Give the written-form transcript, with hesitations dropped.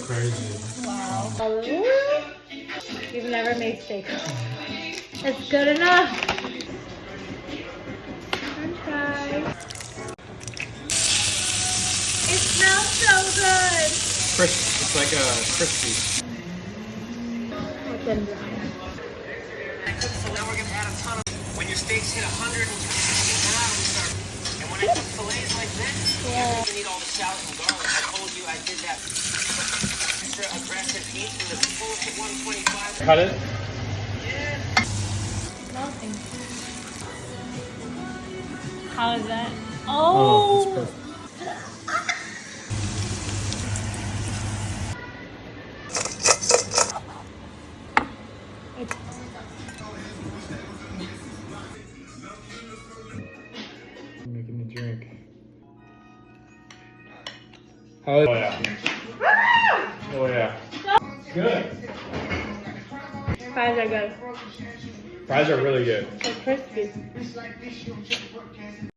Crazy. Wow. You've never made steak. It's good enough. French fries. It smells so good. Crisp. It's like crispy. What's in brown? So now we're gonna add a ton of. When your steaks hit 100 and when I cook fillets like this, you don't need all the shallots and garlic. I told you I did that extra aggressive heat from the full hit 125. Cut it. Nothing. How is that? Oh, Oh! it's perfect. I'm making the drink. How is Oh yeah. Oh yeah. Good. Fries are good. Fries are really good. They're crispy.